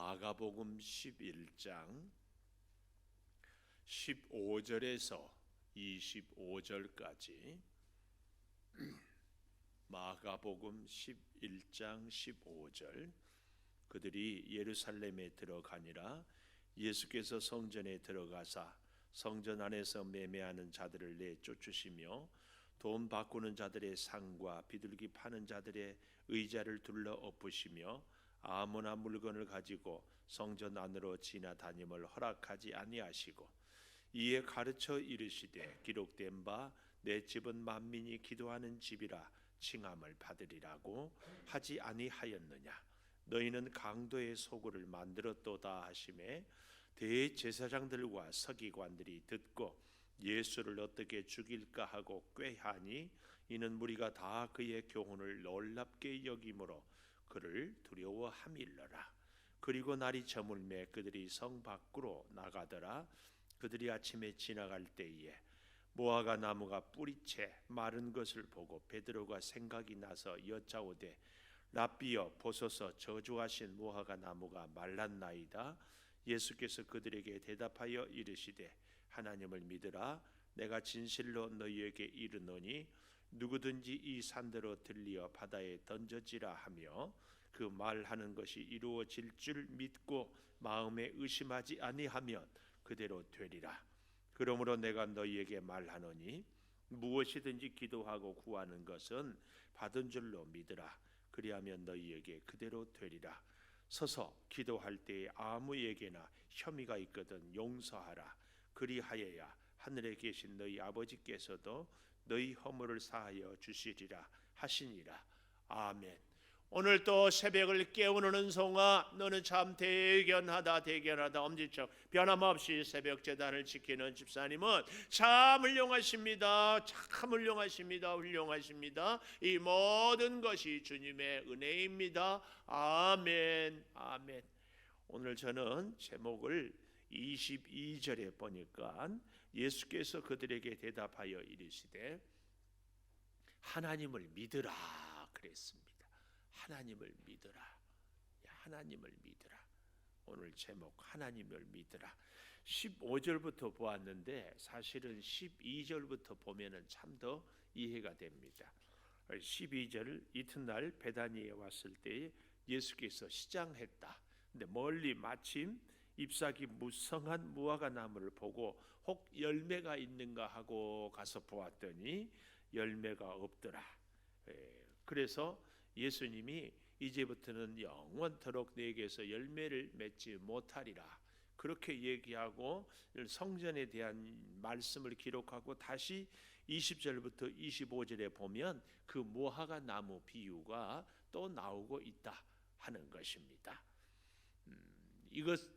마가복음 11장 15절에서 25절까지 마가복음 11장 15절 그들이 예루살렘에 들어가니라. 예수께서 성전에 들어가사 성전 안에서 매매하는 자들을 내쫓으시며 돈 바꾸는 자들의 상과 비둘기 파는 자들의 의자를 둘러 엎으시며 아무나 물건을 가지고 성전 안으로 지나다님을 허락하지 아니하시고 이에 가르쳐 이르시되 기록된 바 내 집은 만민이 기도하는 집이라 칭함을 받으리라고 하지 아니하였느냐. 너희는 강도의 소굴을 만들었도다 하시매 대제사장들과 서기관들이 듣고 예수를 어떻게 죽일까 하고 꾀하니 이는 무리가 다 그의 교훈을 놀랍게 여김으로 그를 두려워함일러라. 그리고 날이 저물매 그들이 성 밖으로 나가더라. 그들이 아침에 지나갈 때에 무화과 나무가 뿌리채 마른 것을 보고 베드로가 생각이 나서 여짜오되 랍비여 보소서 저주하신 무화과 나무가 말랐나이다. 예수께서 그들에게 대답하여 이르시되 하나님을 믿으라. 내가 진실로 너희에게 이르노니 누구든지 이 산대로 들리어 바다에 던져지라 하며 그 말하는 것이 이루어질 줄 믿고 마음에 의심하지 아니하면 그대로 되리라. 그러므로 내가 너희에게 말하노니 무엇이든지 기도하고 구하는 것은 받은 줄로 믿으라. 그리하면 너희에게 그대로 되리라. 서서 기도할 때에 아무에게나 혐의가 있거든 용서하라. 그리하여야 하늘에 계신 너희 아버지께서도 너희 허물을 사하여 주시리라 하시니라. 아멘. 오늘 또 새벽을 깨우는 은송아, 너는 참 대견하다 엄지척 변함없이 새벽 제단을 지키는 집사님은 참 훌륭하십니다. 참 훌륭하십니다. 이 모든 것이 주님의 은혜입니다. 아멘. 아멘. 오늘 저는 제목을 22절에 보니까 예수께서 그들에게 대답하여 이르시되 하나님을 믿으라 그랬습니다. 하나님을 믿으라. 하나님을 믿으라. 오늘 제목 하나님을 믿으라. 15절부터 보았는데 사실은 12절부터 보면은 참 더 이해가 됩니다. 12절 이튿날 베다니에 왔을 때 예수께서 시장했다. 근데 멀리 마침 잎사귀 무성한 무화과 나무를 보고 혹 열매가 있는가 하고 가서 보았더니 열매가 없더라. 그래서 예수님이 이제부터는 영원토록 내게서 열매를 맺지 못하리라 그렇게 얘기하고 성전에 대한 말씀을 기록하고 다시 20절부터 25절에 보면 그 무화과 나무 비유가 또 나오고 있다 하는 것입니다.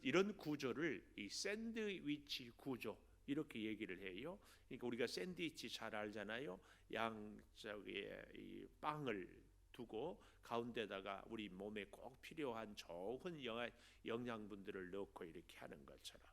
이런 구조를 이 샌드위치 구조 이렇게 얘기를 해요. 그러니까 우리가 샌드위치 잘 알잖아요. 양쪽에 이 빵을 두고 가운데다가 우리 몸에 꼭 필요한 좋은 영양분들을 넣고 이렇게 하는 것처럼.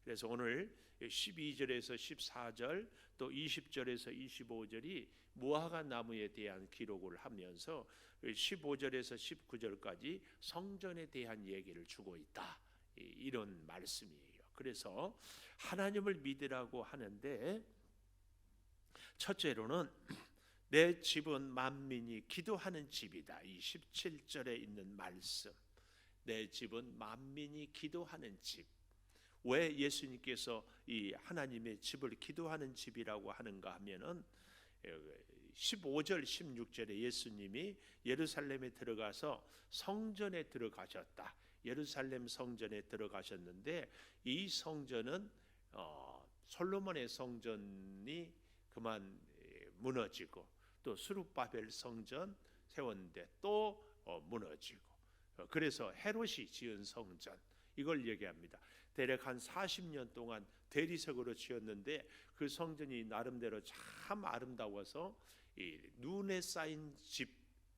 그래서 오늘 12절에서 14절 또 20절에서 25절이 무화과 나무에 대한 기록을 하면서 15절에서 19절까지 성전에 대한 얘기를 주고 있다. 이런 말씀이에요. 그래서 하나님을 믿으라고 하는데 첫째로는 내 집은 만민이 기도하는 집이다. 이 17절에 있는 말씀. 내 집은 만민이 기도하는 집. 왜 예수님께서 이 하나님의 집을 기도하는 집이라고 하는가 하면은 15절 16절에 예수님이 예루살렘에 들어가서 성전에 들어가셨다. 예루살렘 성전에 들어가셨는데 이 성전은 솔로몬의 성전이 그만 무너지고 또 스룹바벨 성전 세웠는데 또 무너지고 그래서 헤롯이 지은 성전 이걸 얘기합니다. 대략 한 40년 동안 대리석으로 지었는데 그 성전이 나름대로 참 아름다워서 이 눈에 쌓인 집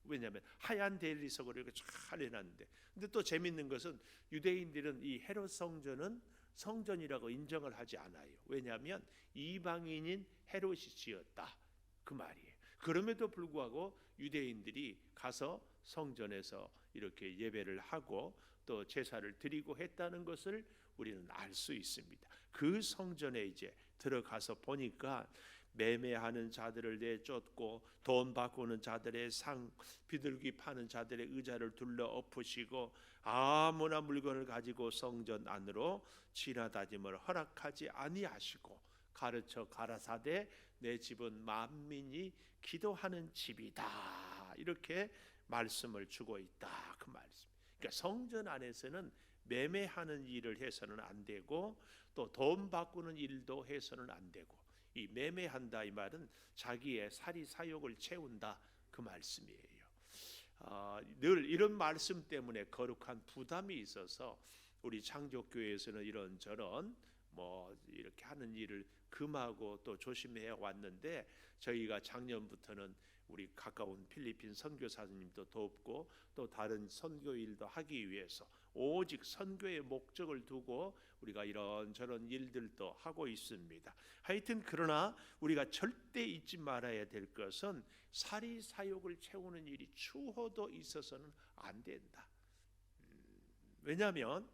왜냐하면 하얀 대리석으로 이렇게 잘 해놨는데 근데 또 재밌는 것은 유대인들은 이 헤롯 성전은 성전이라고 인정을 하지 않아요. 왜냐하면 이방인인 헤롯이 지었다 그 말이에요. 그럼에도 불구하고 유대인들이 가서 성전에서 이렇게 예배를 하고 또 제사를 드리고 했다는 것을 우리는 알 수 있습니다. 그 성전에 이제 들어가서 보니까 매매하는 자들을 내쫓고 돈 바꾸는 자들의 상, 비둘기 파는 자들의 의자를 둘러 엎으시고 아무나 물건을 가지고 성전 안으로 지나다짐을 허락하지 아니하시고 가르쳐 가라사대 내 집은 만민이 기도하는 집이다, 이렇게 말씀을 주고 있다, 그 말씀. 그러니까 성전 안에서는 매매하는 일을 해서는 안 되고 또 돈 바꾸는 일도 해서는 안 되고, 이 매매한다 이 말은 자기의 사리 사욕을 채운다, 그 말씀이에요. 늘 이런 말씀 때문에 거룩한 부담이 있어서 우리 창조교회에서는 이런저런 이렇게 하는 일을 금하고 또 조심해 왔는데, 저희가 작년부터는 우리 가까운 필리핀 선교사님도 돕고 또 다른 선교 일도 하기 위해서 오직 선교의 목적을 두고 우리가 이런저런 일들도 하고 있습니다. 하여튼 그러나 우리가 절대 잊지 말아야 될 것은 사리 사욕을 채우는 일이 추호도 있어서는 안 된다. 왜냐하면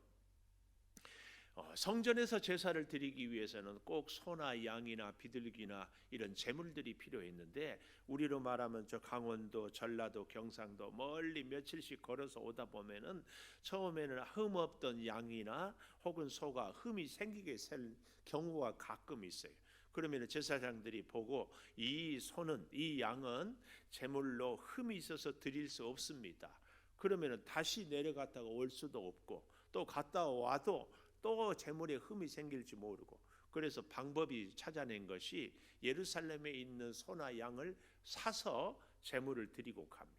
성전에서 제사를 드리기 위해서는 꼭 소나 양이나 비둘기나 이런 제물들이 필요했는데, 우리로 말하면 저 강원도, 전라도, 경상도 멀리 며칠씩 걸어서 오다 보면은 처음에는 흠 없던 양이나 혹은 소가 흠이 생기게 될 경우가 가끔 있어요. 그러면 제사장들이 보고 이 소는, 이 양은 제물로 흠이 있어서 드릴 수 없습니다. 그러면 다시 내려갔다가 올 수도 없고, 또 갔다 와도 또 제물에 흠이 생길지 모르고, 그래서 방법이 찾아낸 것이 예루살렘에 있는 소나 양을 사서 제물을 드리고 갑니다.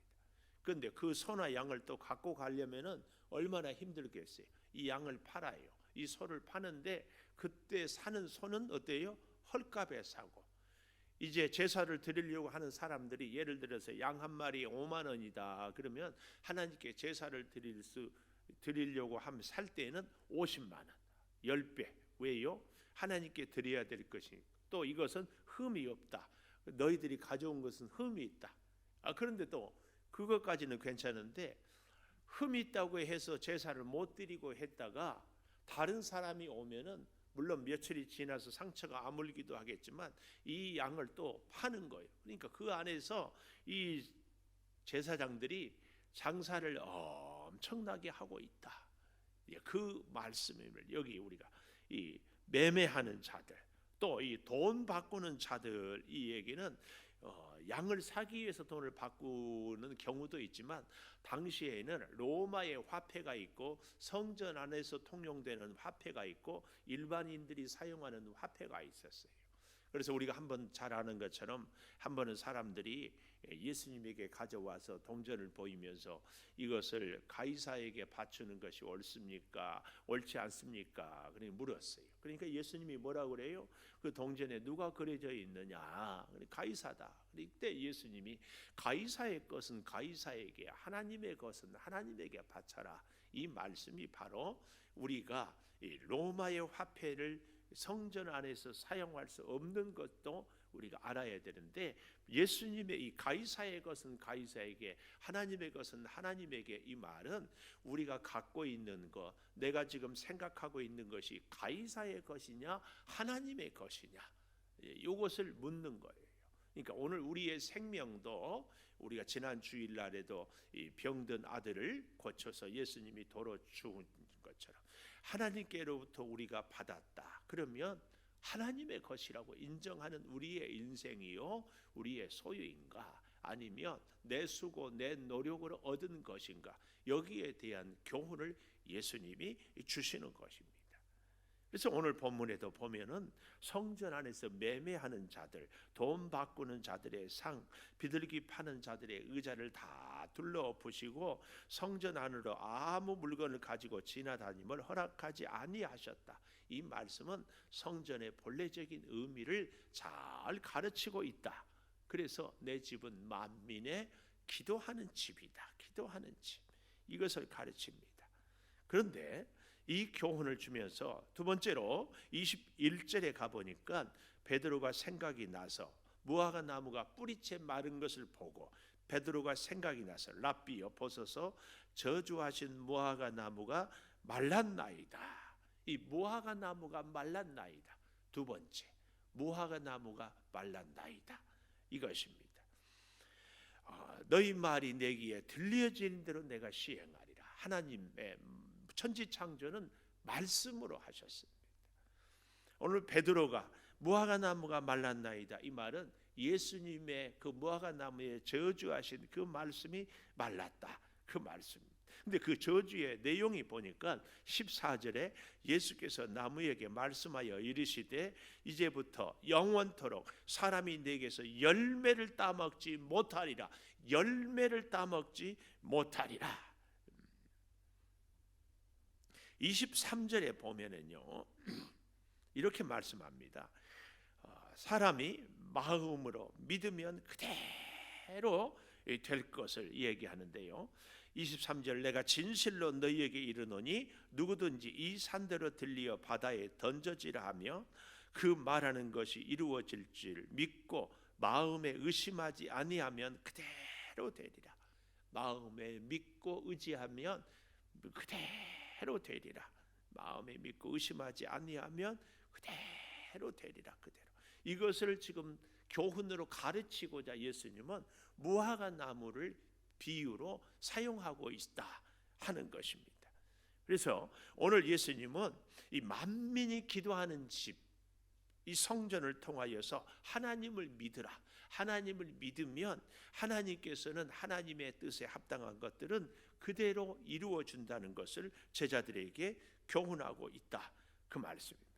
그런데 그 소나 양을 또 갖고 가려면은 얼마나 힘들겠어요. 이 양을 팔아요. 이 소를 파는데 그때 사는 소는 어때요? 헐값에 사고, 이제 제사를 드리려고 하는 사람들이 예를 들어서 양 한 마리 5만 원이다 그러면 하나님께 제사를 드리려고 하면 살 때에는 50만 원, 10배. 왜요? 하나님께 드려야 될 것이니까. 또 이것은 흠이 없다, 너희들이 가져온 것은 흠이 있다. 그런데 또 그것까지는 괜찮은데 흠이 있다고 해서 제사를 못 드리고 했다가 다른 사람이 오면은 물론 며칠이 지나서 상처가 아물기도 하겠지만 이 양을 또 파는 거예요. 그러니까 그 안에서 이 제사장들이 장사를 엄청나게 하고 있다. 그 말씀을 여기 우리가 이 매매하는 자들, 또 이 돈 바꾸는 자들, 이 얘기는 양을 사기 위해서 돈을 바꾸는 경우도 있지만 당시에는 로마의 화폐가 있고 성전 안에서 통용되는 화폐가 있고 일반인들이 사용하는 화폐가 있었어요. 그래서 우리가 한번 잘 아는 것처럼 한 번은 사람들이 예수님에게 가져와서 동전을 보이면서 이것을 가이사에게 바치는 것이 옳습니까? 옳지 않습니까? 그렇게 물었어요. 그러니까 예수님이 뭐라고 그래요? 그 동전에 누가 그려져 있느냐? 가이사다. 그때 예수님이 가이사의 것은 가이사에게, 하나님의 것은 하나님에게 바쳐라. 이 말씀이 바로 우리가 이 로마의 화폐를 성전 안에서 사용할 수 없는 것도 우리가 알아야 되는데, 예수님의 이 가이사의 것은 가이사에게, 하나님의 것은 하나님에게, 이 말은 우리가 갖고 있는 것, 내가 지금 생각하고 있는 것이 가이사의 것이냐 하나님의 것이냐, 이것을 묻는 거예요. 그러니까 오늘 우리의 생명도, 우리가 지난 주일날에도 이 병든 아들을 고쳐서 예수님이 도로 죽은 것처럼 하나님께로부터 우리가 받았다 그러면 하나님의 것이라고 인정하는 우리의 인생이요, 우리의 소유인가, 아니면 내 수고 내 노력으로 얻은 것인가, 여기에 대한 교훈을 예수님이 주시는 것입니다. 그래서 오늘 본문에도 보면은 성전 안에서 매매하는 자들, 돈 바꾸는 자들의 상, 비둘기 파는 자들의 의자를 다 둘러엎으시고 성전 안으로 아무 물건을 가지고 지나다님을 허락하지 아니하셨다. 이 말씀은 성전의 본래적인 의미를 잘 가르치고 있다. 그래서 내 집은 만민의 기도하는 집이다. 기도하는 집. 이것을 가르칩니다. 그런데 이 교훈을 주면서 두 번째로 21절에 가보니까 베드로가 생각이 나서 무화과 나무가 뿌리채 마른 것을 보고 베드로가 생각이 나서 랍비여 보소서 저주하신 무화과 나무가 말랐나이다. 이 무화과 나무가 말랐나이다. 두 번째, 무화과 나무가 말랐나이다. 이것입니다. 너희 말이 내 귀에 들려지는 대로 내가 시행하리라. 하나님의 천지창조는 말씀으로 하셨습니다. 오늘 베드로가 무화과 나무가 말랐나이다, 이 말은 예수님의 그 무화과 나무에 저주하신 그 말씀이 말랐다, 그 말씀입니다. 근데 그 저주의 내용이 보니까 14절에 예수께서 나무에게 말씀하여 이르시되 이제부터 영원토록 사람이 내게서 열매를 따먹지 못하리라. 열매를 따먹지 못하리라. 23절에 보면은요, 이렇게 말씀합니다. 사람이 마음으로 믿으면 그대로 될 것을 얘기하는데요. 23절 내가 진실로 너희에게 이르노니 누구든지 이 산대로 들리어 바다에 던져지라 하며 그 말하는 것이 이루어질 줄 믿고 마음에 의심하지 아니하면 그대로 되리라. 마음에 믿고 의지하면 그대로 되리라. 마음에 믿고 의심하지 아니하면 그대로 되리라. 그대로. 이것을 지금 교훈으로 가르치고자 예수님은 무화과 나무를 비유로 사용하고 있다 하는 것입니다. 그래서 오늘 예수님은 이 만민이 기도하는 집, 이 성전을 통하여서 하나님을 믿으라. 하나님을 믿으면 하나님께서는 하나님의 뜻에 합당한 것들은 그대로 이루어 준다는 것을 제자들에게 교훈하고 있다, 그 말씀입니다.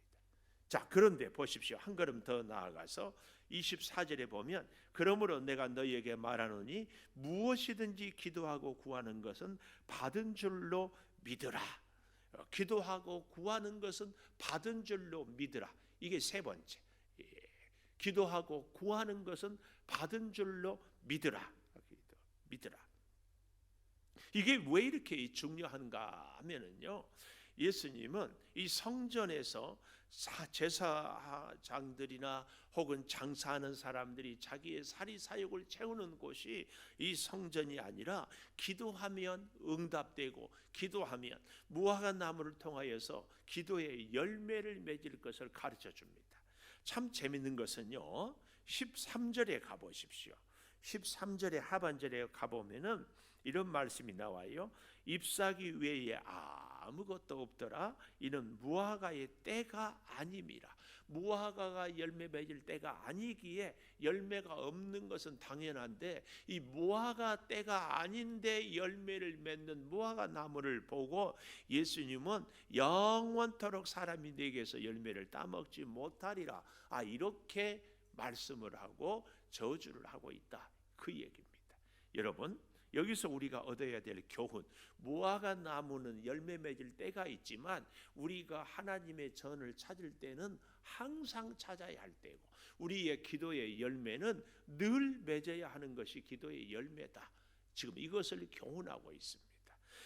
자, 그런데 보십시오. 한 걸음 더 나아가서 24절에 보면 그러므로 내가 너희에게 말하노니 무엇이든지 기도하고 구하는 것은 받은 줄로 믿으라. 기도하고 구하는 것은 받은 줄로 믿으라. 이게 세 번째. 기도하고 구하는 것은 받은 줄로 믿으라. 믿으라. 이게 왜 이렇게 중요한가 하면은요, 예수님은 이 성전에서 제사장들이나 혹은 장사하는 사람들이 자기의 사리사욕을 채우는 곳이 이 성전이 아니라 기도하면 응답되고 기도하면 무화과 나무를 통하여서 기도의 열매를 맺을 것을 가르쳐 줍니다. 참 재밌는 것은요, 13절에 가보십시오. 13절의 하반절에 가보면은 이런 말씀이 나와요. 잎사귀 외에 아무것도 없더라. 이는 무화과의 때가 아님이라. 무화과가 열매 맺을 때가 아니기에 열매가 없는 것은 당연한데 이 무화과 때가 아닌데 열매를 맺는 무화과 나무를 보고 예수님은 영원토록 사람이 내게서 열매를 따먹지 못하리라. 이렇게 말씀을 하고 저주를 하고 있다, 그 얘기입니다. 여러분, 여기서 우리가 얻어야 될 교훈, 무화과 나무는 열매 맺을 때가 있지만 우리가 하나님의 전을 찾을 때는 항상 찾아야 할 때고, 우리의 기도의 열매는 늘 맺어야 하는 것이 기도의 열매다. 지금 이것을 교훈하고 있습니다.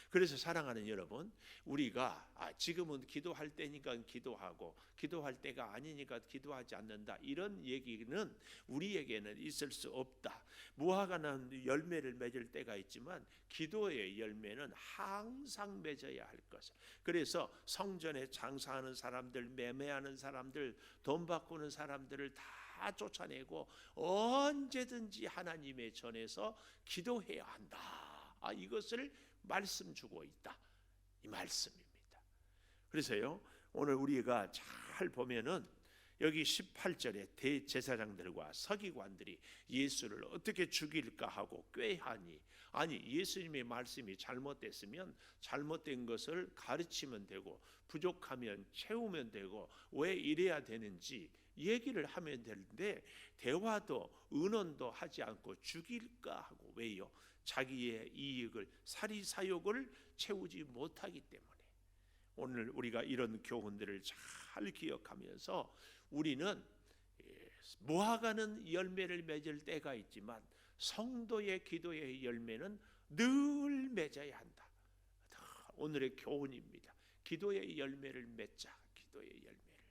그래서 사랑하는 여러분, 우리가 지금은 기도할 때니까 기도하고 기도할 때가 아니니까 기도하지 않는다, 이런 얘기는 우리에게는 있을 수 없다. 무화과는 열매를 맺을 때가 있지만 기도의 열매는 항상 맺어야 할 것. 그래서 성전에 장사하는 사람들, 매매하는 사람들, 돈 바꾸는 사람들을 다 쫓아내고 언제든지 하나님의 전에서 기도해야 한다. 이것을 말씀 주고 있다, 이 말씀입니다. 그래서요, 오늘 우리가 잘 보면은 여기 18절에 대제사장들과 서기관들이 예수를 어떻게 죽일까 하고 꾀하니, 아니 예수님의 말씀이 잘못됐으면 잘못된 것을 가르치면 되고 부족하면 채우면 되고 왜 이래야 되는지 얘기를 하면 되는데 대화도 의논도 하지 않고 죽일까 하고, 왜요? 자기의 이익을, 사리사욕을 채우지 못하기 때문에. 오늘 우리가 이런 교훈들을 잘 기억하면서 우리는 무화과는 열매를 맺을 때가 있지만 성도의 기도의 열매는 늘 맺어야 한다. 오늘의 교훈입니다. 기도의 열매를 맺자. 기도의 열매를.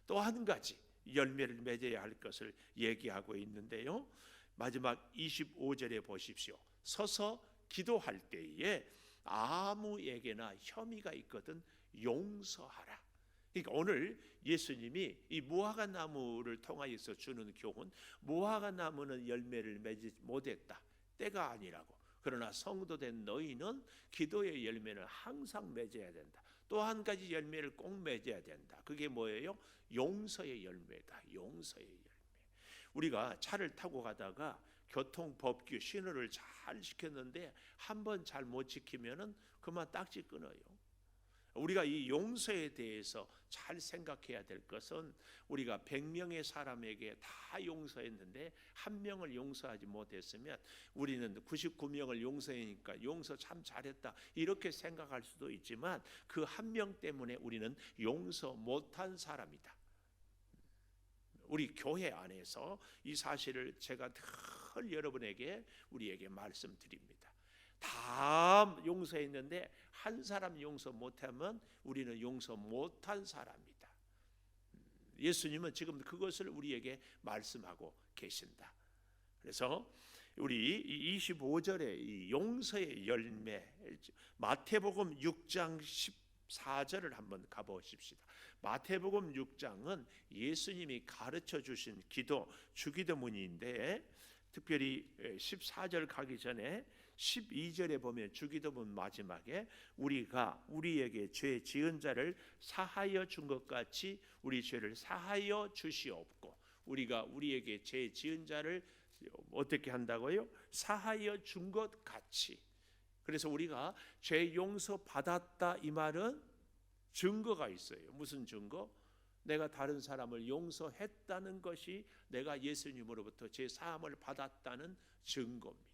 또 한 가지 열매를 맺어야 할 것을 얘기하고 있는데요, 마지막 25절에 보십시오. 서서 기도할 때에 아무에게나 혐의가 있거든 용서하라. 그러니까 오늘 예수님이 이 무화과 나무를 통하여서 주는 교훈, 무화과 나무는 열매를 맺지 못했다, 때가 아니라고. 그러나 성도된 너희는 기도의 열매는 항상 맺어야 된다. 또 한 가지 열매를 꼭 맺어야 된다. 그게 뭐예요? 용서의 열매다. 용서의 열매. 우리가 차를 타고 가다가 교통법규 신호를 잘 지켰는데 한 번 잘 못 지키면은 그만 딱지 끊어요. 우리가 이 용서에 대해서 잘 생각해야 될 것은, 우리가 100명의 사람에게 다 용서했는데 한 명을 용서하지 못했으면 우리는 99명을 용서하니까 용서 참 잘했다 이렇게 생각할 수도 있지만, 그 한 명 때문에 우리는 용서 못한 사람이다. 우리 교회 안에서 이 사실을 제가 늘 여러분에게, 우리에게 말씀드립니다. 다 용서했는데 한 사람 용서 못하면 우리는 용서 못한 사람이다. 예수님은 지금 그것을 우리에게 말씀하고 계신다. 그래서 우리 25절의 이 용서의 열매, 마태복음 6장 14절을 한번 가보십시다. 마태복음 6장은 예수님이 가르쳐 주신 기도, 주기도문인데, 특별히 14절 가기 전에 12절에 보면 주기도문 마지막에 우리가 우리에게 죄 지은 자를 사하여 준 것 같이 우리 죄를 사하여 주시옵고, 우리가 우리에게 죄 지은 자를 어떻게 한다고요? 사하여 준 것 같이. 그래서 우리가 죄 용서 받았다 이 말은 증거가 있어요. 무슨 증거? 내가 다른 사람을 용서했다는 것이 내가 예수님으로부터 제 사함을 받았다는 증거입니다.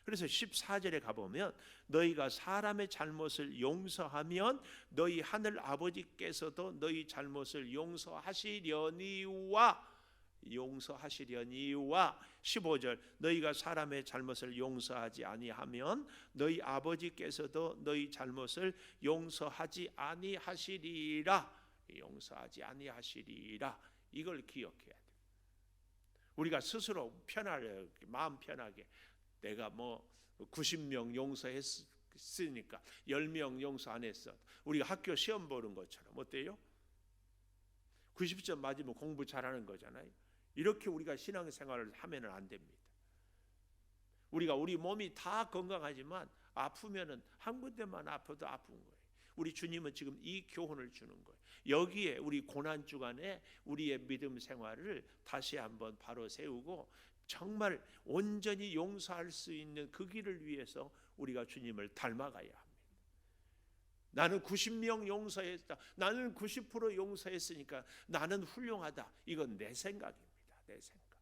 그래서 14절에 가보면 너희가 사람의 잘못을 용서하면 너희 하늘 아버지께서도 너희 잘못을 용서하시려니와 15절 너희가 사람의 잘못을 용서하지 아니하면 너희 아버지께서도 너희 잘못을 용서하지 아니하시리라. 용서하지 아니하시리라. 이걸 기억해야 돼. 우리가 스스로 편하게, 마음 편하게 내가 90명 용서했으니까 10명 용서 안 했어. 우리가 학교 시험 보는 것처럼 어때요? 90점 맞으면 공부 잘하는 거잖아요. 이렇게 우리가 신앙생활을 하면은 안 됩니다. 우리 몸이 다 건강하지만 아프면은 한 군데만 아파도 아픈 거예요. 우리 주님은 지금 이 교훈을 주는 거예요. 여기에 우리 고난 주간에 우리의 믿음 생활을 다시 한번 바로 세우고 정말 온전히 용서할 수 있는 그 길을 위해서 우리가 주님을 닮아가야 합니다. 나는 90명 용서했다, 나는 90% 용서했으니까 나는 훌륭하다. 이건 내 생각입니다. 내 생각.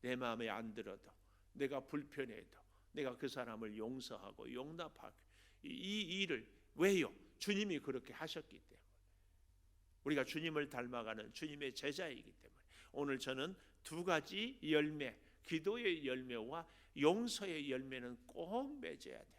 내 마음에 안 들어도, 내가 불편해도 내가 그 사람을 용서하고 용납하고, 이 일을 왜요? 주님이 그렇게 하셨기 때문에. 우리가 주님을 닮아가는 주님의 제자이기 때문에 오늘 저는 두 가지 열매, 기도의 열매와 용서의 열매는 꼭 맺어야 된다.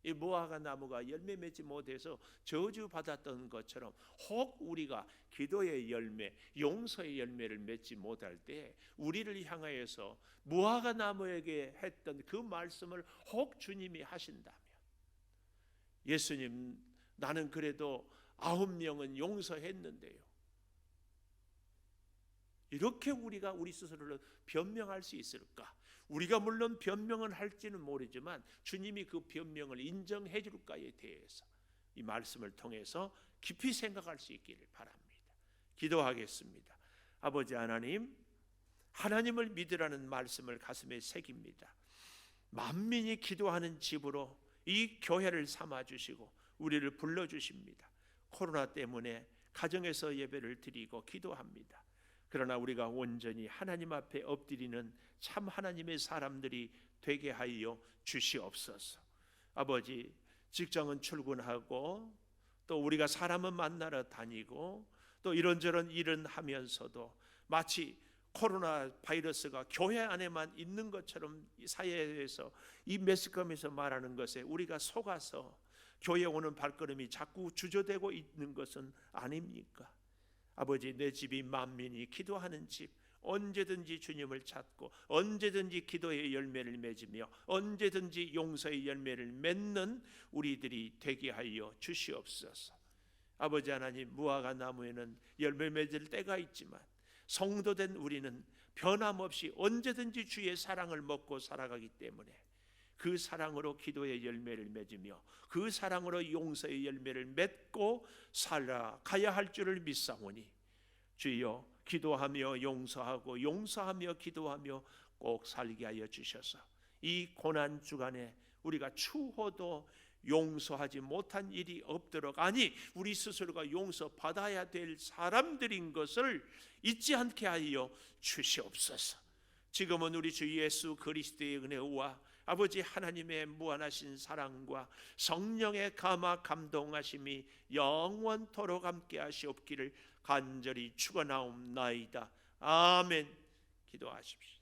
이 무화과 나무가 열매 맺지 못해서 저주받았던 것처럼 혹 우리가 기도의 열매, 용서의 열매를 맺지 못할 때 우리를 향하여서 무화과 나무에게 했던 그 말씀을 혹 주님이 하신다면, 예수님 나는 그래도 9명은 용서했는데요, 이렇게 우리가 우리 스스로를 변명할 수 있을까? 우리가 물론 변명을 할지는 모르지만 주님이 그 변명을 인정해 줄까에 대해서 이 말씀을 통해서 깊이 생각할 수 있기를 바랍니다. 기도하겠습니다. 아버지 하나님, 하나님을 믿으라는 말씀을 가슴에 새깁니다. 만민이 기도하는 집으로 이 교회를 삼아주시고 우리를 불러주십니다. 코로나 때문에 가정에서 예배를 드리고 기도합니다. 그러나 우리가 온전히 하나님 앞에 엎드리는 참 하나님의 사람들이 되게 하여 주시옵소서. 아버지, 직장은 출근하고 또 우리가 사람은 만나러 다니고 또 이런저런 일은 하면서도 마치 코로나 바이러스가 교회 안에만 있는 것처럼 이 사회에서 이 매스컴에서 말하는 것에 우리가 속아서 교회 오는 발걸음이 자꾸 주저되고 있는 것은 아닙니까? 아버지, 내 집이 만민이 기도하는 집, 언제든지 주님을 찾고 언제든지 기도의 열매를 맺으며 언제든지 용서의 열매를 맺는 우리들이 되게 하여 주시옵소서. 아버지 하나님, 무화과 나무에는 열매 맺을 때가 있지만 성도된 우리는 변함없이 언제든지 주의 사랑을 먹고 살아가기 때문에 그 사랑으로 기도의 열매를 맺으며 그 사랑으로 용서의 열매를 맺고 살아가야 할 줄을 믿사오니 주여, 기도하며 용서하고 용서하며 기도하며 꼭 살게 하여 주셔서 이 고난 주간에 우리가 추호도 용서하지 못한 일이 없도록, 아니 우리 스스로가 용서받아야 될 사람들인 것을 잊지 않게 하여 주시옵소서. 지금은 우리 주 예수 그리스도의 은혜와 아버지 하나님의 무한하신 사랑과 성령의 감화 감동하심이 영원토록 함께 하시옵기를 간절히 축원하옵나이다. 아멘. 기도하십시오.